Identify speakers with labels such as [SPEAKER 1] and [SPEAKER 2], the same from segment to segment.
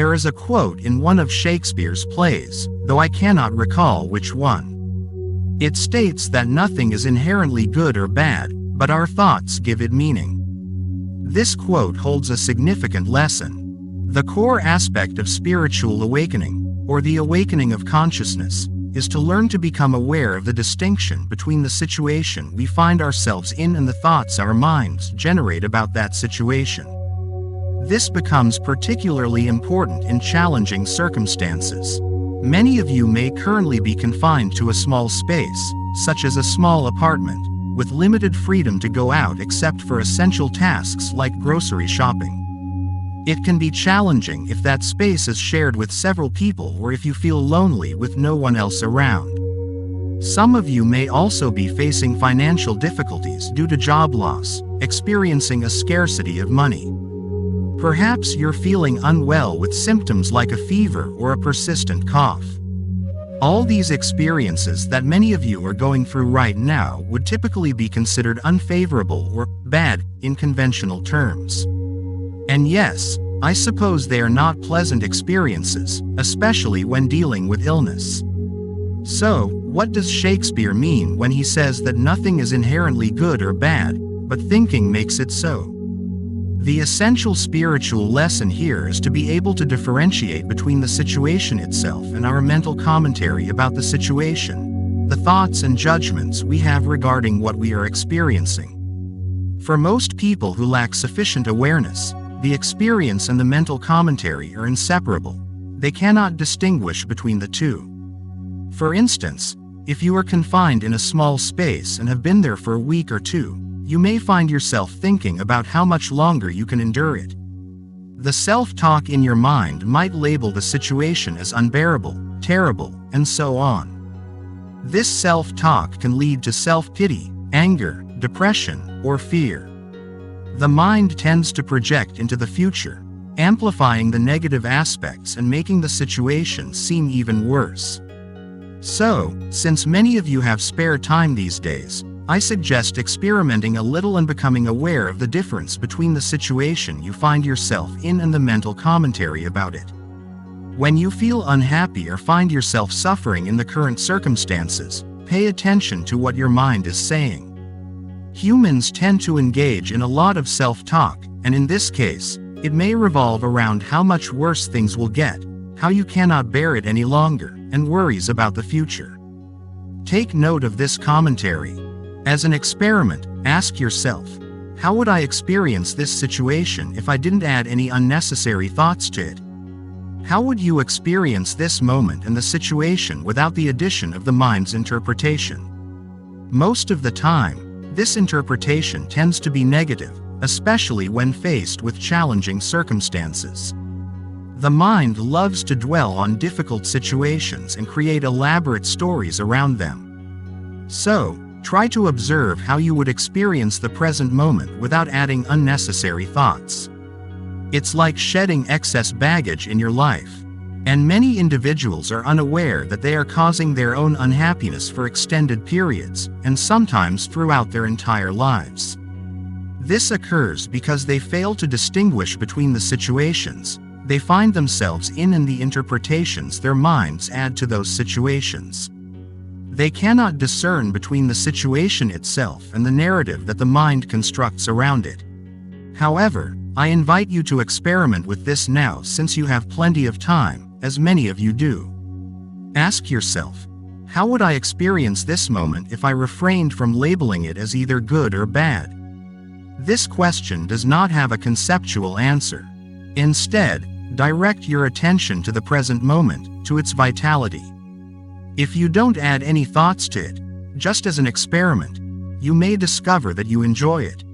[SPEAKER 1] There is a quote in one of Shakespeare's plays, though I cannot recall which one. It states that nothing is inherently good or bad, but our thoughts give it meaning. This quote holds a significant lesson. The core aspect of spiritual awakening, or the awakening of consciousness, is to learn to become aware of the distinction between the situation we find ourselves in and the thoughts our minds generate about that situation. This becomes particularly important in challenging circumstances. Many of you may currently be confined to a small space, such as a small apartment, with limited freedom to go out except for essential tasks like grocery shopping. It can be challenging if that space is shared with several people or if you feel lonely with no one else around. Some of you may also be facing financial difficulties due to job loss, experiencing a scarcity of money. Perhaps you're feeling unwell with symptoms like a fever or a persistent cough. All these experiences that many of you are going through right now would typically be considered unfavorable or bad in conventional terms. And yes, I suppose they are not pleasant experiences, especially when dealing with illness. So, what does Shakespeare mean when he says that nothing is inherently good or bad, but thinking makes it so? The essential spiritual lesson here is to be able to differentiate between the situation itself and our mental commentary about the situation, the thoughts and judgments we have regarding what we are experiencing. For most people who lack sufficient awareness, the experience and the mental commentary are inseparable. They cannot distinguish between the two. For instance, if you are confined in a small space and have been there for a week or two, you may find yourself thinking about how much longer you can endure it. The self-talk in your mind might label the situation as unbearable, terrible, and so on. This self-talk can lead to self-pity, anger, depression, or fear. The mind tends to project into the future, amplifying the negative aspects and making the situation seem even worse. So, since many of you have spare time these days, I suggest experimenting a little and becoming aware of the difference between the situation you find yourself in and the mental commentary about it. When you feel unhappy or find yourself suffering in the current circumstances, pay attention to what your mind is saying. Humans tend to engage in a lot of self-talk, and in this case, it may revolve around how much worse things will get, how you cannot bear it any longer, and worries about the future. Take note of this commentary. As an experiment, ask yourself, how would I experience this situation if I didn't add any unnecessary thoughts to it? How would you experience this moment and the situation without the addition of the mind's interpretation? Most of the time, this interpretation tends to be negative, especially when faced with challenging circumstances. The mind loves to dwell on difficult situations and create elaborate stories around them. So, try to observe how you would experience the present moment without adding unnecessary thoughts. It's like shedding excess baggage in your life. And many individuals are unaware that they are causing their own unhappiness for extended periods, and sometimes throughout their entire lives. This occurs because they fail to distinguish between the situations they find themselves in and the interpretations their minds add to those situations. They cannot discern between the situation itself and the narrative that the mind constructs around it. However, I invite you to experiment with this now since you have plenty of time, as many of you do. Ask yourself, how would I experience this moment if I refrained from labeling it as either good or bad? This question does not have a conceptual answer. Instead, direct your attention to the present moment, to its vitality. If you don't add any thoughts to it, just as an experiment, you may discover that you enjoy it.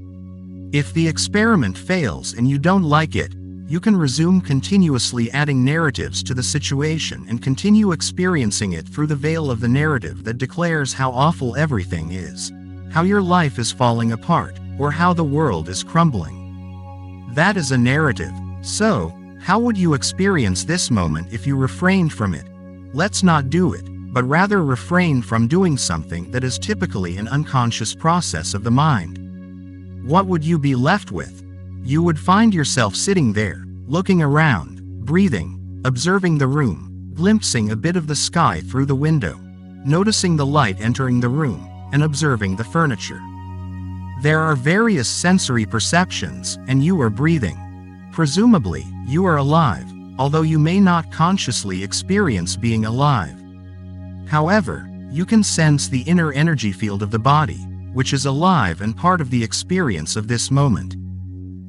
[SPEAKER 1] If the experiment fails and you don't like it, you can resume continuously adding narratives to the situation and continue experiencing it through the veil of the narrative that declares how awful everything is, how your life is falling apart, or how the world is crumbling. That is a narrative. So, how would you experience this moment if you refrained from it? Let's not do it, but rather refrain from doing something that is typically an unconscious process of the mind. What would you be left with? You would find yourself sitting there, looking around, breathing, observing the room, glimpsing a bit of the sky through the window, noticing the light entering the room, and observing the furniture. There are various sensory perceptions, and you are breathing. Presumably, you are alive, although you may not consciously experience being alive. However, you can sense the inner energy field of the body, which is alive and part of the experience of this moment.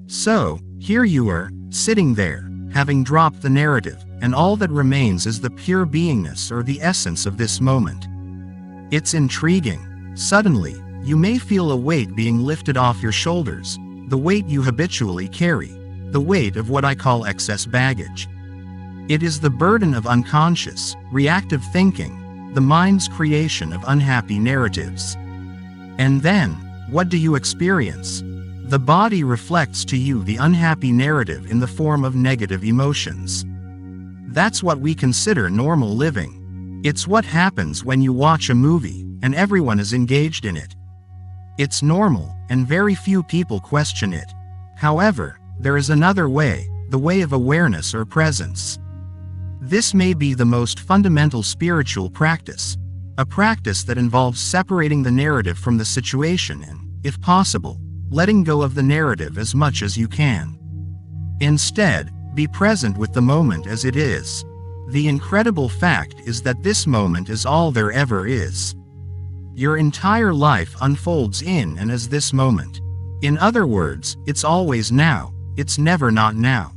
[SPEAKER 1] So, here you are, sitting there, having dropped the narrative, and all that remains is the pure beingness or the essence of this moment. It's intriguing. Suddenly, you may feel a weight being lifted off your shoulders, the weight you habitually carry, the weight of what I call excess baggage. It is the burden of unconscious, reactive thinking, the mind's creation of unhappy narratives. And then, what do you experience? The body reflects to you the unhappy narrative in the form of negative emotions. That's what we consider normal living. It's what happens when you watch a movie, and everyone is engaged in it. It's normal, and very few people question it. However, there is another way, the way of awareness or presence. This may be the most fundamental spiritual practice, a practice that involves separating the narrative from the situation and, if possible, letting go of the narrative as much as you can. Instead, be present with the moment as it is. The incredible fact is that this moment is all there ever is. Your entire life unfolds in and as this moment. In other words, it's always now, it's never not now.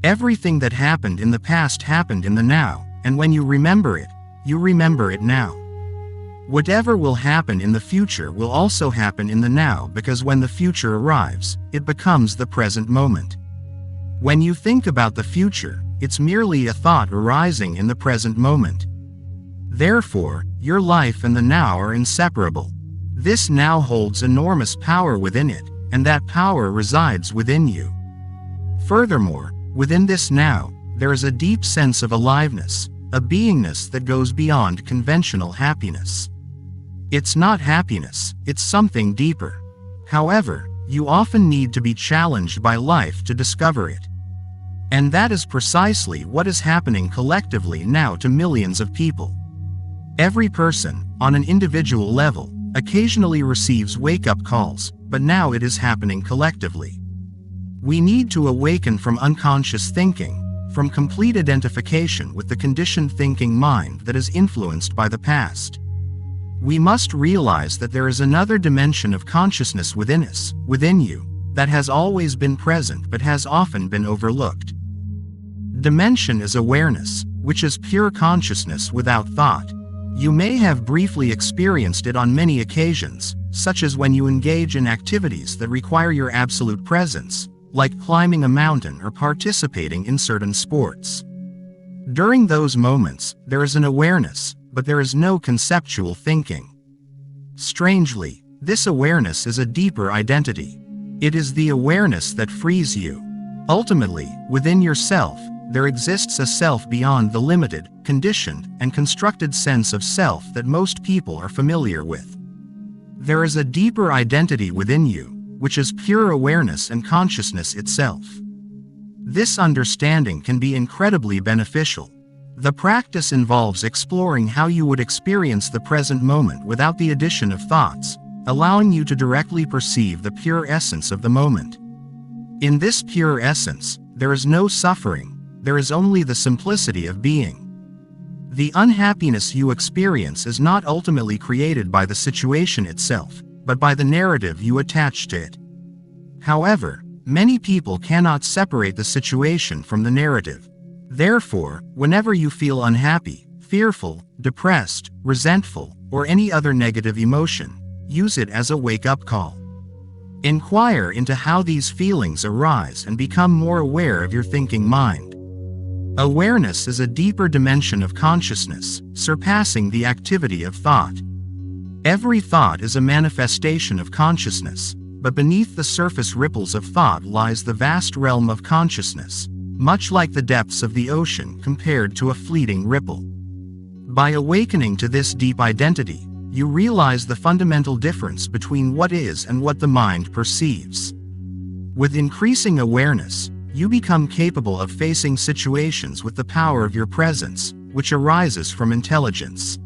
[SPEAKER 1] Everything that happened in the past happened in the now, and when you remember it now. Whatever will happen in the future will also happen in the now, because when the future arrives, it becomes the present moment. When you think about the future, it's merely a thought arising in the present moment. Therefore, your life and the now are inseparable. This now holds enormous power within it, and that power resides within you. Furthermore, within this now, there is a deep sense of aliveness, a beingness that goes beyond conventional happiness. It's not happiness, it's something deeper. However, you often need to be challenged by life to discover it. And that is precisely what is happening collectively now to millions of people. Every person, on an individual level, occasionally receives wake-up calls, but now it is happening collectively. We need to awaken from unconscious thinking, from complete identification with the conditioned thinking mind that is influenced by the past. We must realize that there is another dimension of consciousness within us, within you, that has always been present but has often been overlooked. Dimension is awareness, which is pure consciousness without thought. You may have briefly experienced it on many occasions, such as when you engage in activities that require your absolute presence, like climbing a mountain or participating in certain sports. During those moments, there is an awareness, but there is no conceptual thinking. Strangely, this awareness is a deeper identity. It is the awareness that frees you. Ultimately, within yourself, there exists a self beyond the limited, conditioned, and constructed sense of self that most people are familiar with. There is a deeper identity within you, which is pure awareness and consciousness itself. This understanding can be incredibly beneficial. The practice involves exploring how you would experience the present moment without the addition of thoughts, allowing you to directly perceive the pure essence of the moment. In this pure essence, there is no suffering, there is only the simplicity of being. The unhappiness you experience is not ultimately created by the situation itself, but by the narrative you attach to it. However, many people cannot separate the situation from the narrative. Therefore, whenever you feel unhappy, fearful, depressed, resentful, or any other negative emotion, use it as a wake-up call. Inquire into how these feelings arise and become more aware of your thinking mind. Awareness is a deeper dimension of consciousness, surpassing the activity of thought. Every thought is a manifestation of consciousness, but beneath the surface ripples of thought lies the vast realm of consciousness, much like the depths of the ocean compared to a fleeting ripple. By awakening to this deep identity, you realize the fundamental difference between what is and what the mind perceives. With increasing awareness, you become capable of facing situations with the power of your presence, which arises from intelligence.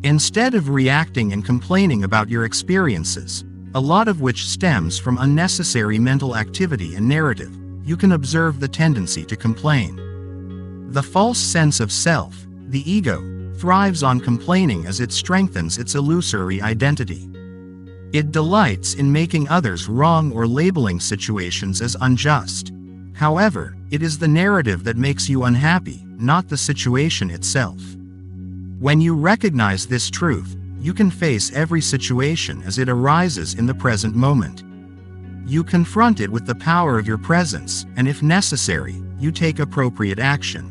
[SPEAKER 1] Instead of reacting and complaining about your experiences, a lot of which stems from unnecessary mental activity and narrative, you can observe the tendency to complain. The false sense of self, the ego, thrives on complaining as it strengthens its illusory identity. It delights in making others wrong or labeling situations as unjust. However, it is the narrative that makes you unhappy, not the situation itself. When you recognize this truth, you can face every situation as it arises in the present moment. You confront it with the power of your presence, and if necessary, you take appropriate action.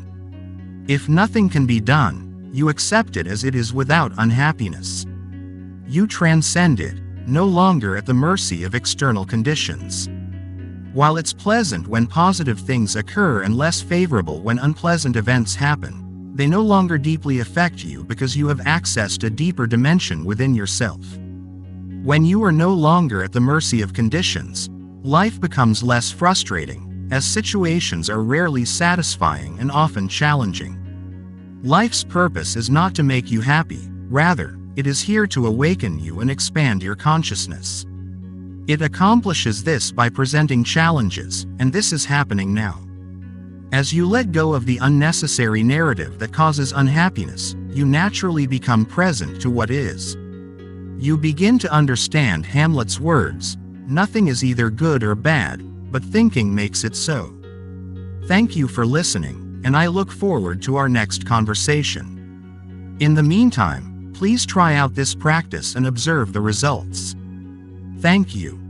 [SPEAKER 1] If nothing can be done, you accept it as it is without unhappiness. You transcend it, no longer at the mercy of external conditions. While it's pleasant when positive things occur and less favorable when unpleasant events happen, they no longer deeply affect you because you have accessed a deeper dimension within yourself. When you are no longer at the mercy of conditions, life becomes less frustrating, as situations are rarely satisfying and often challenging. Life's purpose is not to make you happy, rather, it is here to awaken you and expand your consciousness. It accomplishes this by presenting challenges, and this is happening now. As you let go of the unnecessary narrative that causes unhappiness, you naturally become present to what is. You begin to understand Hamlet's words, "Nothing is either good or bad, but thinking makes it so." Thank you for listening, and I look forward to our next conversation. In the meantime, please try out this practice and observe the results. Thank you.